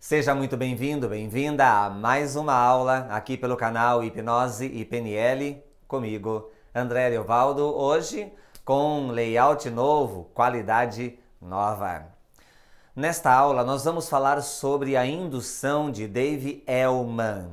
Seja muito bem-vindo, bem-vinda a mais uma aula aqui pelo canal Hipnose e PNL, comigo, André Leovaldo, hoje com layout novo, qualidade nova. Nesta aula nós vamos falar sobre a indução de Dave Elman.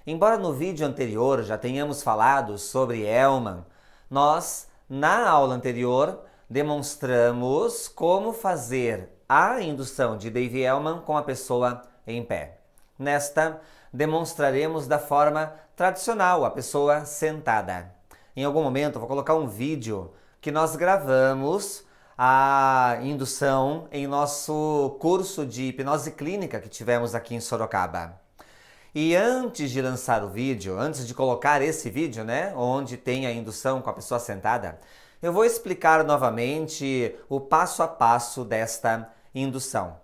Embora no vídeo anterior já tenhamos falado sobre Elman, nós, na aula anterior, demonstramos como fazer a indução de Dave Elman com a pessoa em pé. Nesta, demonstraremos da forma tradicional, a pessoa sentada. Em algum momento, eu vou colocar um vídeo que nós gravamos a indução em nosso curso de hipnose clínica que tivemos aqui em Sorocaba. E antes de lançar o vídeo, antes de colocar esse vídeo, onde tem a indução com a pessoa sentada, eu vou explicar novamente o passo a passo desta indução.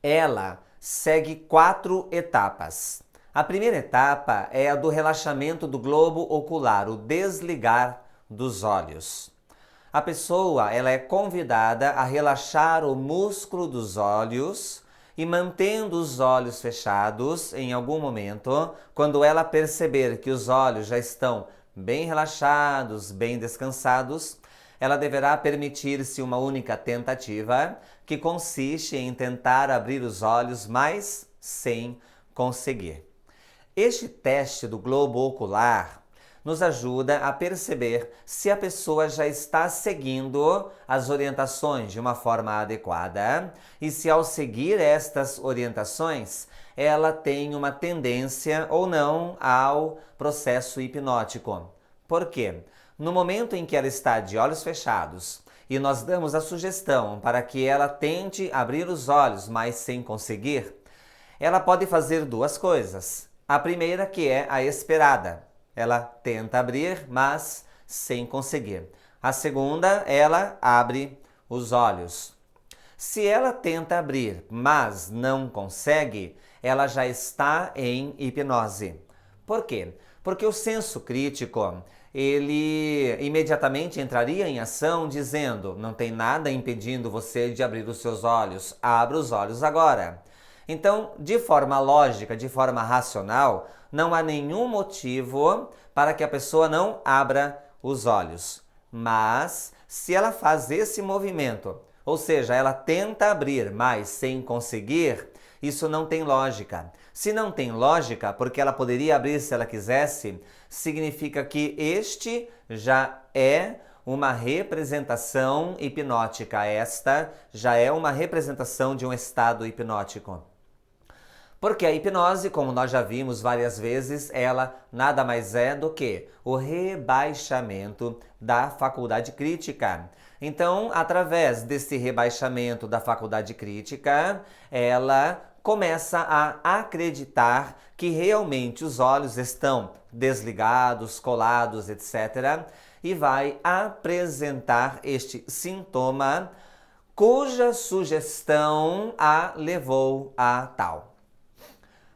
Ela segue 4 etapas. A primeira etapa é a do relaxamento do globo ocular, o desligar dos olhos. A pessoa ela é convidada a relaxar o músculo dos olhos e mantendo os olhos fechados em algum momento, quando ela perceber que os olhos já estão bem relaxados, bem descansados, ela deverá permitir-se uma única tentativa, que consiste em tentar abrir os olhos, mas sem conseguir. Este teste do globo ocular nos ajuda a perceber se a pessoa já está seguindo as orientações de uma forma adequada e se ao seguir estas orientações ela tem uma tendência ou não ao processo hipnótico. Por quê? No momento em que ela está de olhos fechados e nós damos a sugestão para que ela tente abrir os olhos, mas sem conseguir, ela pode fazer 2 coisas. A primeira que é a esperada. Ela tenta abrir, mas sem conseguir. A segunda, ela abre os olhos. Se ela tenta abrir, mas não consegue, ela já está em hipnose. Por quê? Porque o senso crítico, ele imediatamente entraria em ação dizendo: não tem nada impedindo você de abrir os seus olhos, abra os olhos agora. Então, de forma lógica, de forma racional, não há nenhum motivo para que a pessoa não abra os olhos. Mas, se ela faz esse movimento, ou seja, ela tenta abrir, mas sem conseguir, isso não tem lógica. Se não tem lógica, porque ela poderia abrir se ela quisesse, significa que este já é uma representação hipnótica. Esta já é uma representação de um estado hipnótico. Porque a hipnose, como nós já vimos várias vezes, ela nada mais é do que o rebaixamento da faculdade crítica. Então, através desse rebaixamento da faculdade crítica, ela começa a acreditar que realmente os olhos estão desligados, colados, etc. E vai apresentar este sintoma cuja sugestão a levou a tal.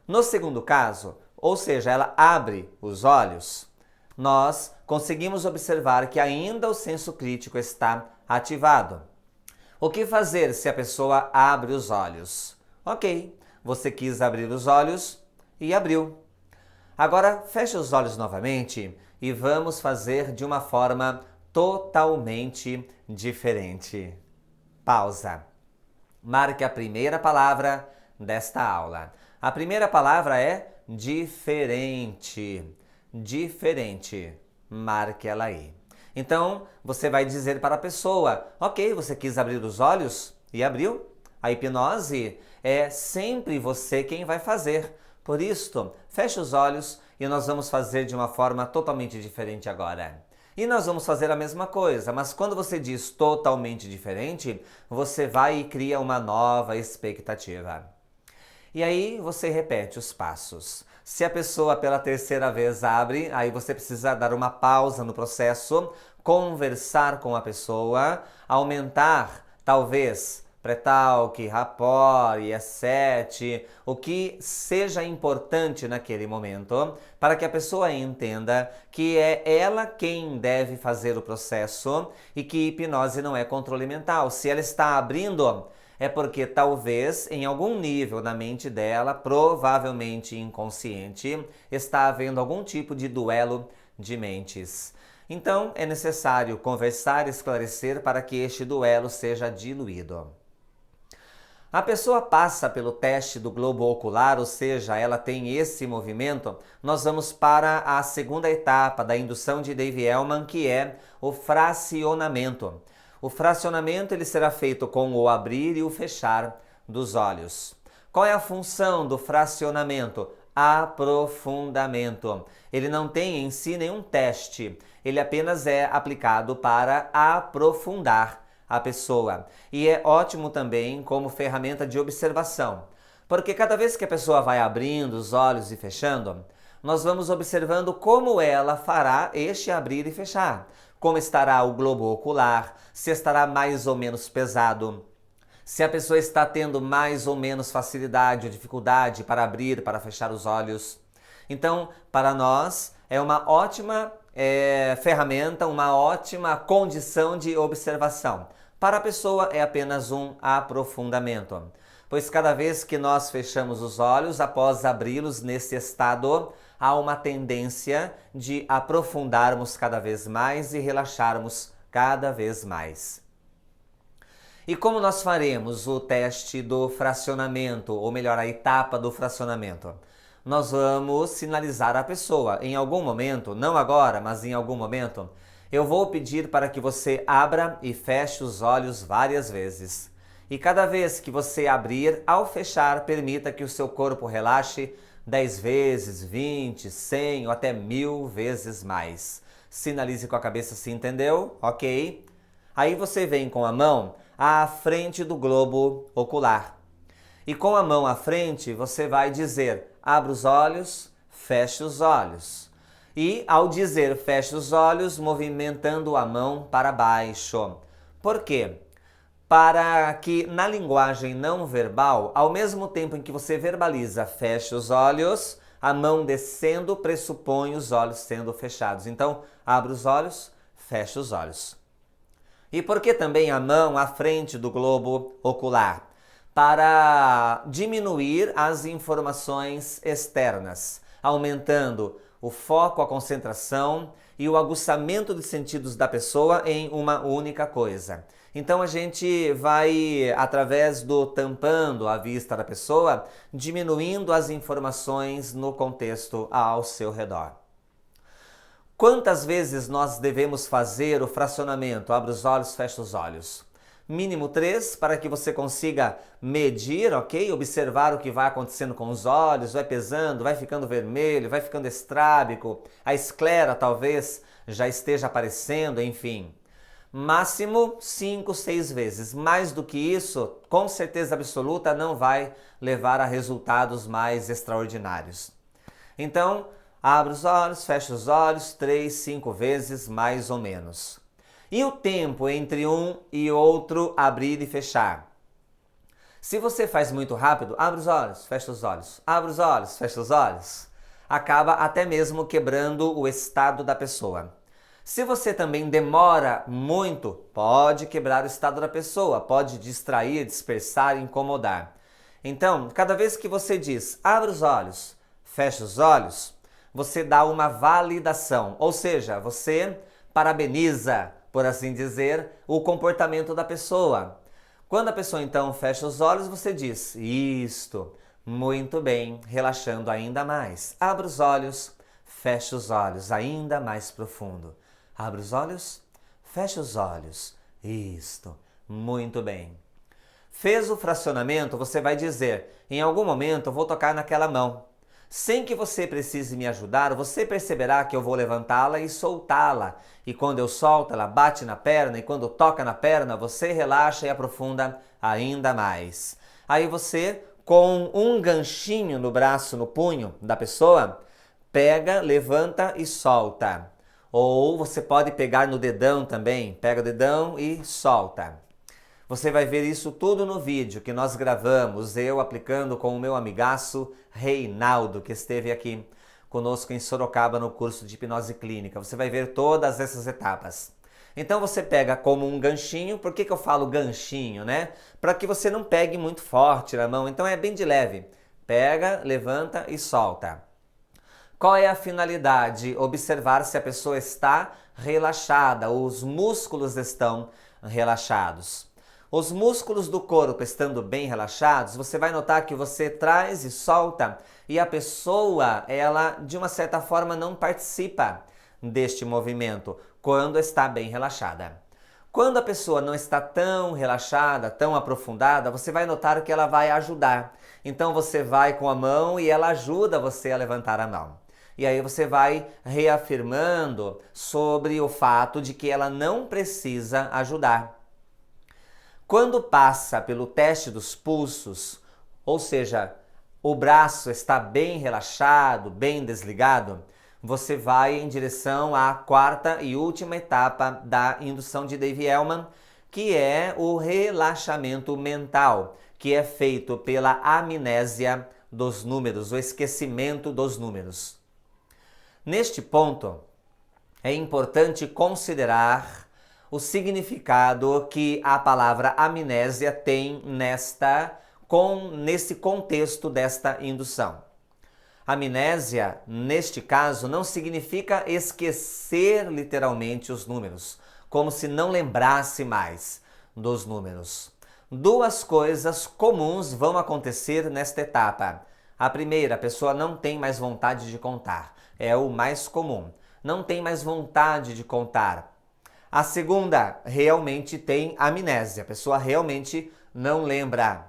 No segundo caso, ou seja, ela abre os olhos, nós conseguimos observar que ainda o senso crítico está ativado. O que fazer se a pessoa abre os olhos? Ok, você quis abrir os olhos e abriu. Agora feche os olhos novamente e vamos fazer de uma forma totalmente diferente. Pausa. Marque a primeira palavra desta aula. A primeira palavra é diferente. Diferente. Marque ela aí. Então, você vai dizer para a pessoa: ok, você quis abrir os olhos e abriu. A hipnose é sempre você quem vai fazer. Por isso, feche os olhos e nós vamos fazer de uma forma totalmente diferente agora. E nós vamos fazer a mesma coisa, mas quando você diz totalmente diferente, você vai e cria uma nova expectativa. E aí você repete os passos. Se a pessoa pela terceira vez abre, aí você precisa dar uma pausa no processo, conversar com a pessoa, aumentar talvez pré-talk, rapport, IE7, o que seja importante naquele momento, para que a pessoa entenda que é ela quem deve fazer o processo e que hipnose não é controle mental. Se ela está abrindo, é porque talvez em algum nível na mente dela, provavelmente inconsciente, está havendo algum tipo de duelo de mentes. Então é necessário conversar e esclarecer para que este duelo seja diluído. A pessoa passa pelo teste do globo ocular, ou seja, ela tem esse movimento. Nós vamos para a segunda etapa da indução de Dave-Hellman, que é o fracionamento. O fracionamento ele será feito com o abrir e o fechar dos olhos. Qual é a função do fracionamento? Aprofundamento. Ele não tem em si nenhum teste, ele apenas é aplicado para aprofundar a pessoa. E é ótimo também como ferramenta de observação, porque cada vez que a pessoa vai abrindo os olhos e fechando, nós vamos observando como ela fará este abrir e fechar, como estará o globo ocular, se estará mais ou menos pesado, se a pessoa está tendo mais ou menos facilidade ou dificuldade para abrir, para fechar os olhos. Então, para nós, é uma ótima ferramenta, uma ótima condição de observação. Para a pessoa é apenas um aprofundamento, pois cada vez que nós fechamos os olhos, após abri-los nesse estado, há uma tendência de aprofundarmos cada vez mais e relaxarmos cada vez mais. E como nós faremos o teste do fracionamento, ou melhor, a etapa do fracionamento? Nós vamos sinalizar a pessoa. Em algum momento, não agora, mas em algum momento, eu vou pedir para que você abra e feche os olhos várias vezes. E cada vez que você abrir, ao fechar, permita que o seu corpo relaxe 10 vezes, 20, 100 ou até 1000 vezes mais. Sinalize com a cabeça se entendeu, ok? Aí você vem com a mão à frente do globo ocular. E com a mão à frente, você vai dizer, abra os olhos, feche os olhos. E ao dizer feche os olhos, movimentando a mão para baixo. Por quê? Para que na linguagem não verbal, ao mesmo tempo em que você verbaliza feche os olhos, a mão descendo pressupõe os olhos sendo fechados. Então, abre os olhos, fecha os olhos. E por que também a mão à frente do globo ocular? Para diminuir as informações externas, aumentando o foco, a concentração e o aguçamento dos sentidos da pessoa em uma única coisa. Então a gente vai, através do tampando a vista da pessoa, diminuindo as informações no contexto ao seu redor. Quantas vezes nós devemos fazer o fracionamento? Abre os olhos, fecha os olhos. Mínimo 3, para que você consiga medir, ok? Observar o que vai acontecendo com os olhos, vai pesando, vai ficando vermelho, vai ficando estrábico, a esclera talvez já esteja aparecendo, enfim. Máximo 5, 6 vezes. Mais do que isso, com certeza absoluta, não vai levar a resultados mais extraordinários. Então, abre os olhos, fecha os olhos, 3, 5 vezes, mais ou menos. E o tempo entre um e outro abrir e fechar? Se você faz muito rápido, abre os olhos, fecha os olhos, abre os olhos, fecha os olhos, acaba até mesmo quebrando o estado da pessoa. Se você também demora muito, pode quebrar o estado da pessoa, pode distrair, dispersar, incomodar. Então, cada vez que você diz abre os olhos, fecha os olhos, você dá uma validação, ou seja, você parabeniza, por assim dizer, o comportamento da pessoa. Quando a pessoa então fecha os olhos, você diz, isto, muito bem, relaxando ainda mais. Abra os olhos, fecha os olhos, ainda mais profundo. Abre os olhos, fecha os olhos, isto, muito bem. Fez o fracionamento, você vai dizer, em algum momento eu vou tocar naquela mão. Sem que você precise me ajudar, você perceberá que eu vou levantá-la e soltá-la. E quando eu solto, ela bate na perna, e quando toca na perna, você relaxa e aprofunda ainda mais. Aí você, com um ganchinho no braço, no punho da pessoa, pega, levanta e solta. Ou você pode pegar no dedão também, pega o dedão e solta. Você vai ver isso tudo no vídeo que nós gravamos, eu aplicando com o meu amigaço Reinaldo, que esteve aqui conosco em Sorocaba no curso de hipnose clínica. Você vai ver todas essas etapas. Então você pega como um ganchinho. Por que eu falo ganchinho, né? Para que você não pegue muito forte na mão. Então é bem de leve. Pega, levanta e solta. Qual é a finalidade? Observar se a pessoa está relaxada, os músculos estão relaxados. Os músculos do corpo estando bem relaxados, você vai notar que você traz e solta e a pessoa, ela de uma certa forma não participa deste movimento quando está bem relaxada. Quando a pessoa não está tão relaxada, tão aprofundada, você vai notar que ela vai ajudar. Então você vai com a mão e ela ajuda você a levantar a mão. E aí você vai reafirmando sobre o fato de que ela não precisa ajudar. Quando passa pelo teste dos pulsos, ou seja, o braço está bem relaxado, bem desligado, você vai em direção à quarta e última etapa da indução de Davy-Elman, que é o relaxamento mental, que é feito pela amnésia dos números, o esquecimento dos números. Neste ponto, é importante considerar o significado que a palavra amnésia tem nesse contexto desta indução. Amnésia, neste caso, não significa esquecer literalmente os números, como se não lembrasse mais dos números. Duas coisas comuns vão acontecer nesta etapa. A primeira, a pessoa não tem mais vontade de contar. É o mais comum. Não tem mais vontade de contar. A segunda, realmente tem amnésia. A pessoa realmente não lembra.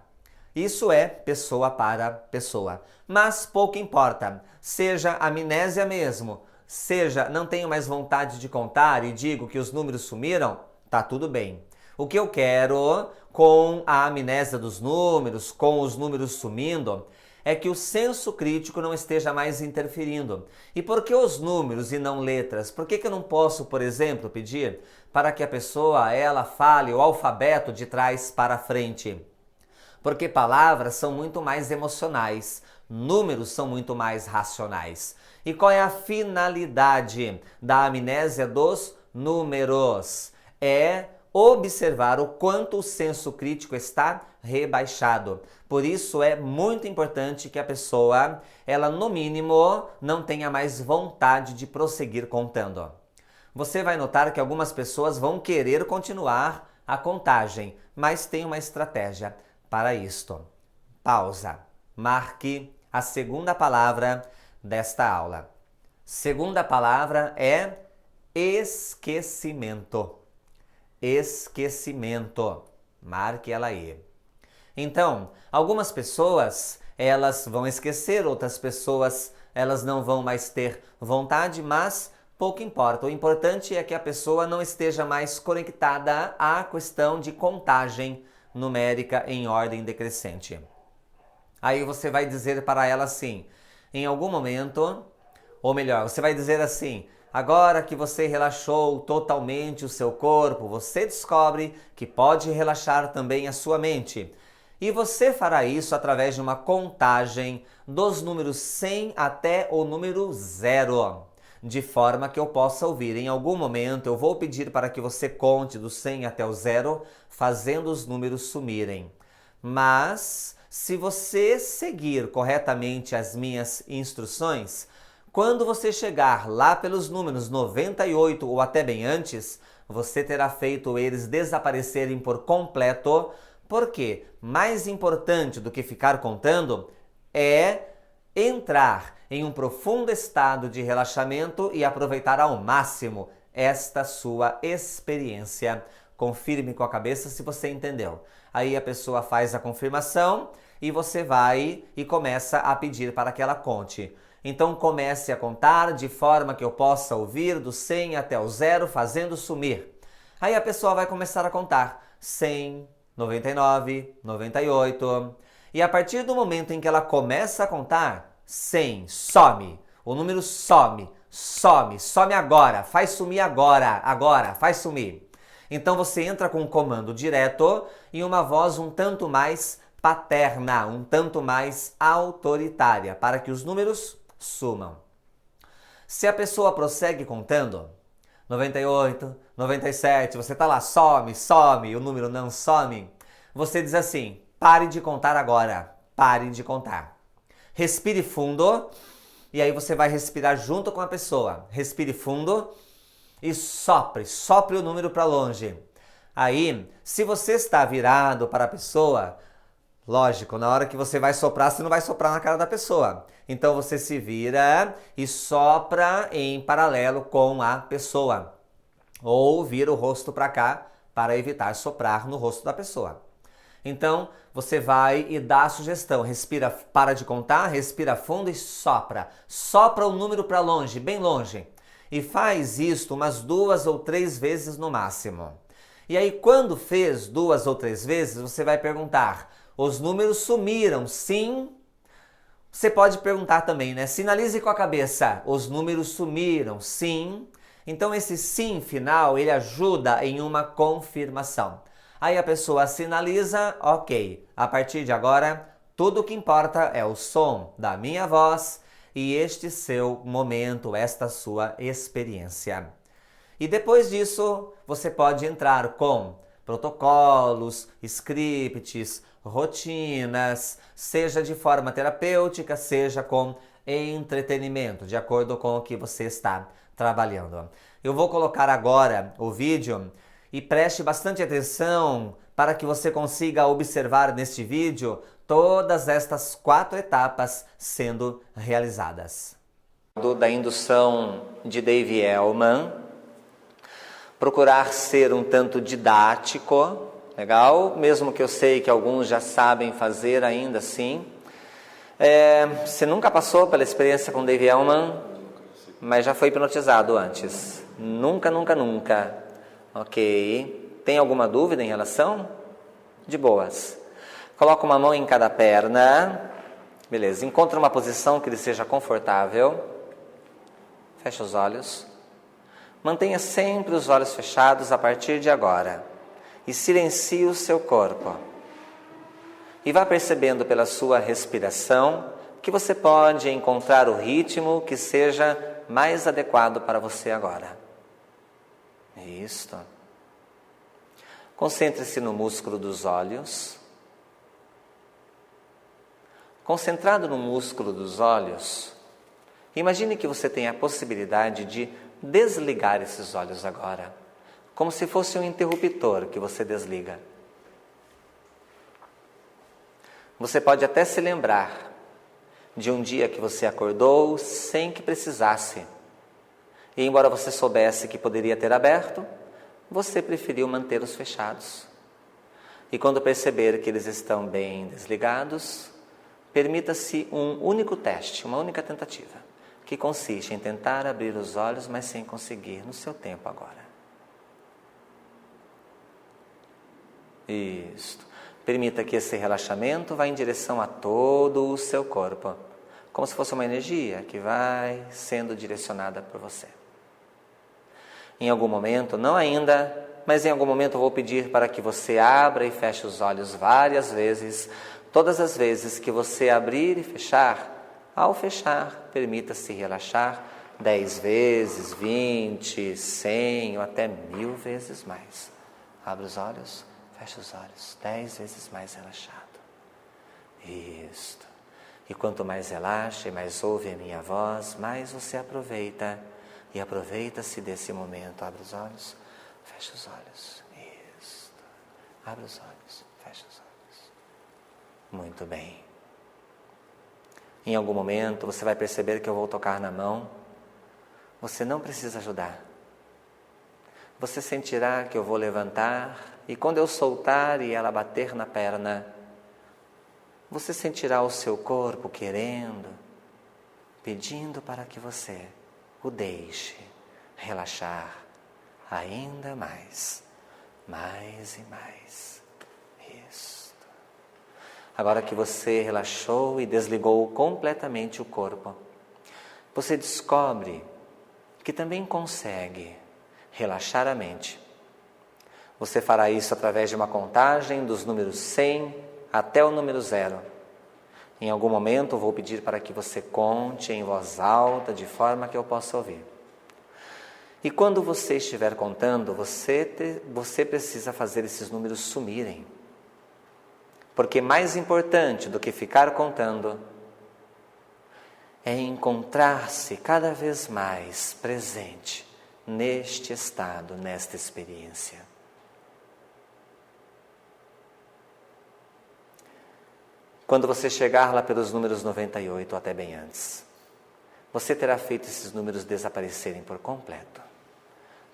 Isso é pessoa para pessoa. Mas pouco importa. Seja amnésia mesmo, seja não tenho mais vontade de contar e digo que os números sumiram, tá tudo bem. O que eu quero com a amnésia dos números, com os números sumindo, é que o senso crítico não esteja mais interferindo. E por que os números e não letras? Por que eu não posso, por exemplo, pedir para que a pessoa ela fale o alfabeto de trás para frente? Porque palavras são muito mais emocionais, números são muito mais racionais. E qual é a finalidade da amnésia dos números? É observar o quanto o senso crítico está rebaixado. Por isso é muito importante que a pessoa, ela no mínimo, não tenha mais vontade de prosseguir contando. Você vai notar que algumas pessoas vão querer continuar a contagem, mas tem uma estratégia para isto. Pausa. Marque a segunda palavra desta aula. Segunda palavra é esquecimento. Esquecimento. Marque ela aí. Então, algumas pessoas, elas vão esquecer, outras pessoas, elas não vão mais ter vontade, mas pouco importa. O importante é que a pessoa não esteja mais conectada à questão de contagem numérica em ordem decrescente. Aí você vai dizer para ela assim, em algum momento, ou melhor, você vai dizer assim, agora que você relaxou totalmente o seu corpo, você descobre que pode relaxar também a sua mente. E você fará isso através de uma contagem dos números 100 até o número 0. De forma que eu possa ouvir. Em algum momento eu vou pedir para que você conte do 100 até o 0, fazendo os números sumirem. Mas, se você seguir corretamente as minhas instruções, quando você chegar lá pelos números 98 ou até bem antes, você terá feito eles desaparecerem por completo, porque mais importante do que ficar contando é entrar em um profundo estado de relaxamento e aproveitar ao máximo esta sua experiência. Confirme com a cabeça se você entendeu. Aí a pessoa faz a confirmação e você vai e começa a pedir para que ela conte. Então comece a contar de forma que eu possa ouvir do 100 até o 0, fazendo sumir. Aí a pessoa vai começar a contar 100, 99, 98. E a partir do momento em que ela começa a contar, 100, some. O número some, some agora, faz sumir agora, faz sumir. Então você entra com um comando direto e uma voz um tanto mais paterna, um tanto mais autoritária, para que os números sumam. Se a pessoa prossegue contando, 98, 97, você tá lá, some, o número não some. Você diz assim, pare de contar agora, pare de contar. Respire fundo, e aí você vai respirar junto com a pessoa. Respire fundo e sopre o número para longe. Aí, se você está virado para a pessoa, lógico, na hora que você vai soprar, você não vai soprar na cara da pessoa. Então você se vira e sopra em paralelo com a pessoa. Ou vira o rosto para cá para evitar soprar no rosto da pessoa. Então você vai e dá a sugestão. Respira, para de contar, respira fundo e sopra. Sopra o número para longe, bem longe. E faz isto umas 2 ou 3 vezes no máximo. E aí quando fez 2 ou 3 vezes, você vai perguntar: os números sumiram, sim? Você pode perguntar também, né? Sinalize com a cabeça. Os números sumiram, sim? Então esse sim final, ele ajuda em uma confirmação. Aí a pessoa sinaliza, ok. A partir de agora, tudo o que importa é o som da minha voz e este seu momento, esta sua experiência. E depois disso, você pode entrar com protocolos, scripts, rotinas, seja de forma terapêutica, seja com entretenimento, de acordo com o que você está trabalhando. Eu vou colocar agora o vídeo e preste bastante atenção para que você consiga observar neste vídeo todas estas 4 etapas sendo realizadas. Da indução de Dave Elman, procurar ser um tanto didático, legal? Mesmo que eu sei que alguns já sabem fazer ainda assim. Você nunca passou pela experiência com Dave Elman, mas já foi hipnotizado antes. Nunca. Ok. Tem alguma dúvida em relação? De boas. Coloca uma mão em cada perna. Beleza. Encontra uma posição que lhe seja confortável. Fecha os olhos. Mantenha sempre os olhos fechados a partir de agora. E silencie o seu corpo. E vá percebendo pela sua respiração que você pode encontrar o ritmo que seja mais adequado para você agora. Isto. Concentre-se no músculo dos olhos. Concentrado no músculo dos olhos, imagine que você tem a possibilidade de desligar esses olhos agora, como se fosse um interruptor que você desliga. Você pode até se lembrar de um dia que você acordou sem que precisasse. E embora você soubesse que poderia ter aberto, você preferiu mantê-los fechados. E quando perceber que eles estão bem desligados, permita-se um único teste, uma única tentativa, que consiste em tentar abrir os olhos, mas sem conseguir, no seu tempo agora. Isto. Permita que esse relaxamento vá em direção a todo o seu corpo, como se fosse uma energia que vai sendo direcionada por você. Em algum momento, não ainda, mas em algum momento eu vou pedir para que você abra e feche os olhos várias vezes. Todas as vezes que você abrir e fechar, ao fechar, permita-se relaxar 10 vezes, 20, 100 ou até 1000 vezes mais. Abre os olhos, fecha os olhos, 10 vezes mais relaxado. Isto. E quanto mais relaxa e mais ouve a minha voz, mais você aproveita. E aproveita-se desse momento. Abre os olhos, fecha os olhos. Isto. Abre os olhos, fecha os olhos. Muito bem. Em algum momento você vai perceber que eu vou tocar na mão. Você não precisa ajudar. Você sentirá que eu vou levantar e quando eu soltar e ela bater na perna, você sentirá o seu corpo querendo, pedindo para que você o deixe relaxar ainda mais, mais e mais. Isso. Agora que você relaxou e desligou completamente o corpo, você descobre que também consegue relaxar a mente. Você fará isso através de uma contagem dos números 100 até o número 0. Em algum momento eu vou pedir para que você conte em voz alta, de forma que eu possa ouvir. E quando você estiver contando, você precisa fazer esses números sumirem. Porque mais importante do que ficar contando é encontrar-se cada vez mais presente neste estado, nesta experiência. Quando você chegar lá pelos números 98 ou até bem antes, você terá feito esses números desaparecerem por completo.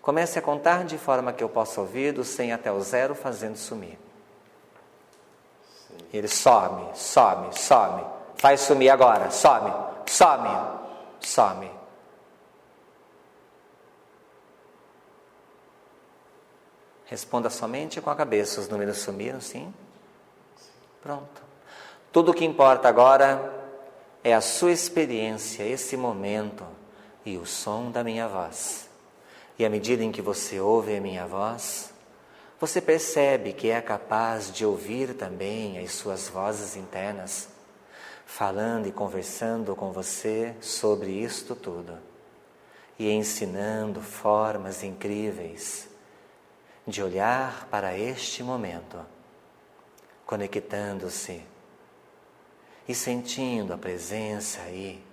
Comece a contar de forma que eu possa ouvir do 100 até o 0, fazendo sumir. Ele some, some, some. Faz sumir agora, some, some, some. Responda somente com a cabeça. Os números sumiram, sim? Pronto. Tudo o que importa agora é a sua experiência, esse momento e o som da minha voz. E à medida em que você ouve a minha voz, você percebe que é capaz de ouvir também as suas vozes internas, falando e conversando com você sobre isto tudo, e ensinando formas incríveis de olhar para este momento, conectando-se e sentindo a presença aí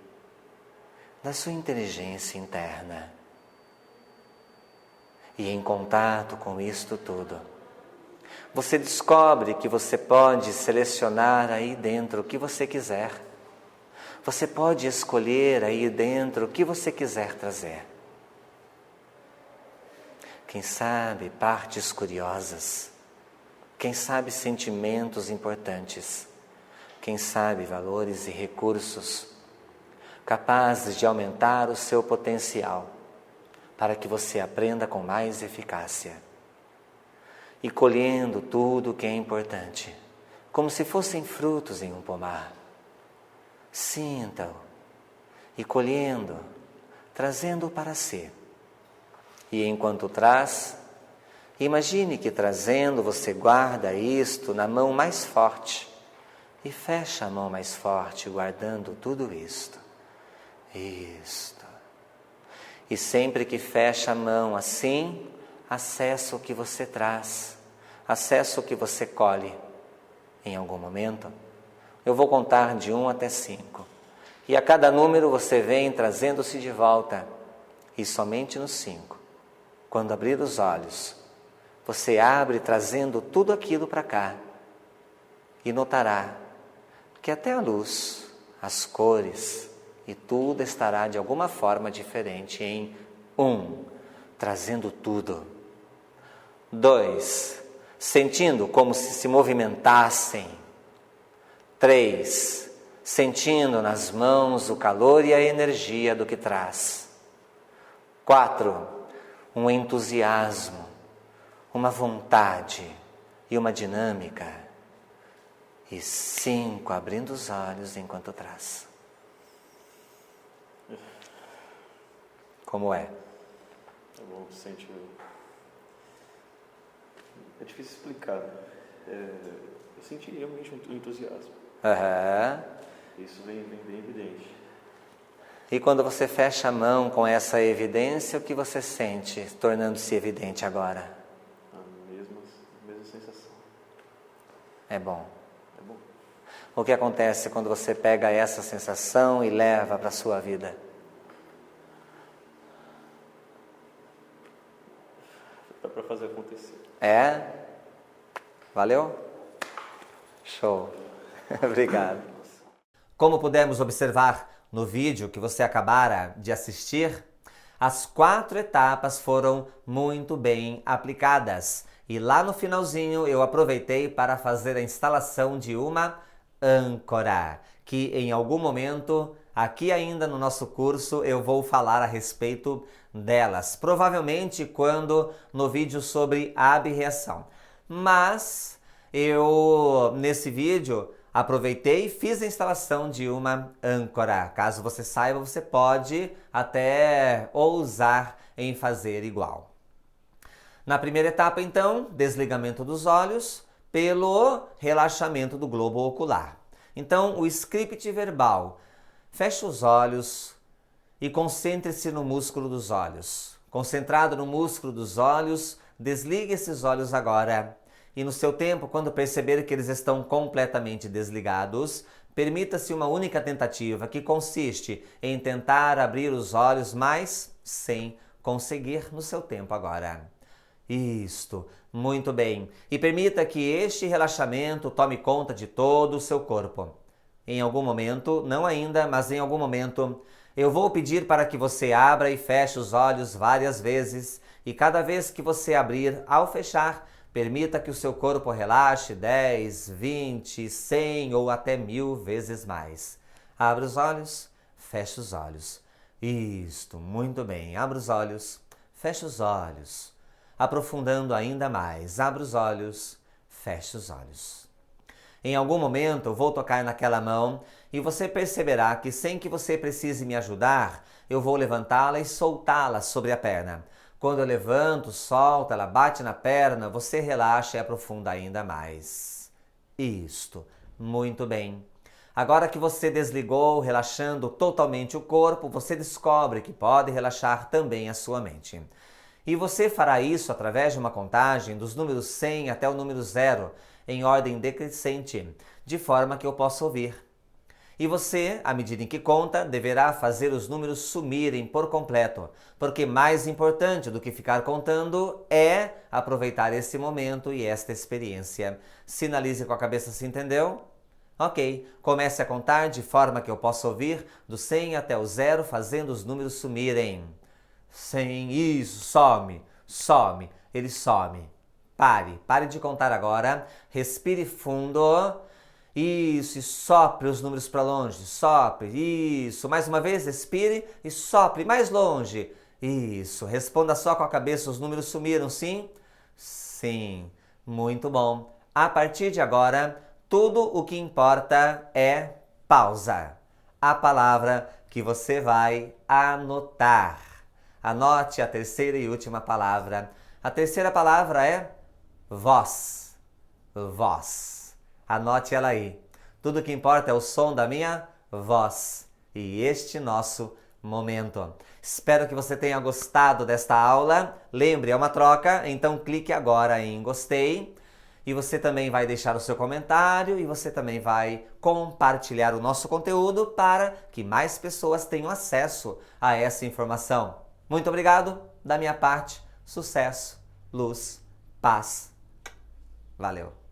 da sua inteligência interna. E em contato com isto tudo, você descobre que você pode selecionar aí dentro o que você quiser. Você pode escolher aí dentro o que você quiser trazer. Quem sabe partes curiosas, quem sabe sentimentos importantes, quem sabe valores e recursos capazes de aumentar o seu potencial, para que você aprenda com mais eficácia. E colhendo tudo o que é importante, como se fossem frutos em um pomar. Sinta-o e colhendo, trazendo-o para si. E enquanto traz, imagine que trazendo você guarda isto na mão mais forte e fecha a mão mais forte guardando tudo isto. Isto. E sempre que fecha a mão assim, acessa o que você traz, acessa o que você colhe. Em algum momento, eu vou contar de 1 até 5. E a cada número você vem trazendo-se de volta. E somente no 5, quando abrir os olhos, você abre trazendo tudo aquilo para cá. E notará que até a luz, as cores, e tudo estará de alguma forma diferente em 1, trazendo tudo. 2, sentindo como se movimentassem. 3, sentindo nas mãos o calor e a energia do que traz. 4, um entusiasmo, uma vontade e uma dinâmica. E 5, abrindo os olhos enquanto traz. Como é? É bom, sente. É difícil explicar. Eu senti realmente um entusiasmo. Isso vem bem evidente. E quando você fecha a mão com essa evidência, o que você sente tornando-se evidente agora? A mesma sensação. É bom. É bom. O que acontece quando você pega essa sensação e leva para a sua vida? Dá para fazer acontecer. É? Valeu? Show. Obrigado. Como pudemos observar no vídeo que você acabara de assistir, as 4 etapas foram muito bem aplicadas. E lá no finalzinho eu aproveitei para fazer a instalação de uma âncora, que em algum momento, aqui ainda no nosso curso, eu vou falar a respeito delas. Provavelmente quando no vídeo sobre abreação. Mas eu, nesse vídeo, aproveitei e fiz a instalação de uma âncora. Caso você saiba, você pode até ousar em fazer igual. Na primeira etapa, então, desligamento dos olhos pelo relaxamento do globo ocular. Então, o script verbal. Feche os olhos e concentre-se no músculo dos olhos. concentrado no músculo dos olhos, desligue esses olhos agora. E no seu tempo, quando perceber que eles estão completamente desligados, permita-se uma única tentativa, que consiste em tentar abrir os olhos, mas sem conseguir no seu tempo agora. Isto, muito bem. E permita que este relaxamento tome conta de todo o seu corpo. Em algum momento, não ainda, mas em algum momento, eu vou pedir para que você abra e feche os olhos várias vezes, e cada vez que você abrir, ao fechar, permita que o seu corpo relaxe 10, 20, 100 ou até 1000 vezes mais. Abra os olhos, feche os olhos. Isto, muito bem. Abra os olhos, feche os olhos. Aprofundando ainda mais. Abra os olhos, feche os olhos. Em algum momento eu vou tocar naquela mão e você perceberá que sem que você precise me ajudar, eu vou levantá-la e soltá-la sobre a perna. Quando eu levanto, solto, ela bate na perna, você relaxa e aprofunda ainda mais. Isto, muito bem. Agora que você desligou, relaxando totalmente o corpo, você descobre que pode relaxar também a sua mente. E você fará isso através de uma contagem dos números 100 até o número 0, em ordem decrescente, de forma que eu possa ouvir. E você, à medida em que conta, deverá fazer os números sumirem por completo, porque mais importante do que ficar contando é aproveitar esse momento e esta experiência. Sinalize com a cabeça se entendeu? Ok, comece a contar de forma que eu possa ouvir do 100 até o 0, fazendo os números sumirem. 100, isso, some, some, ele some. Pare de contar agora, respire fundo. Isso, e sopre os números para longe, sopre, isso. Mais uma vez, respire e sopre mais longe. Isso, responda só com a cabeça, os números sumiram, sim? Sim, muito bom. A partir de agora, tudo o que importa é pausa. A palavra que você vai anotar. Anote a terceira e última palavra. A terceira palavra é voz. Voz. Anote ela aí. Tudo que importa é o som da minha voz e este nosso momento. Espero que você tenha gostado desta aula. Lembre, é uma troca, então clique agora em gostei. E você também vai deixar o seu comentário e você também vai compartilhar o nosso conteúdo para que mais pessoas tenham acesso a essa informação. Muito obrigado. Da minha parte, sucesso, luz, paz. Valeu!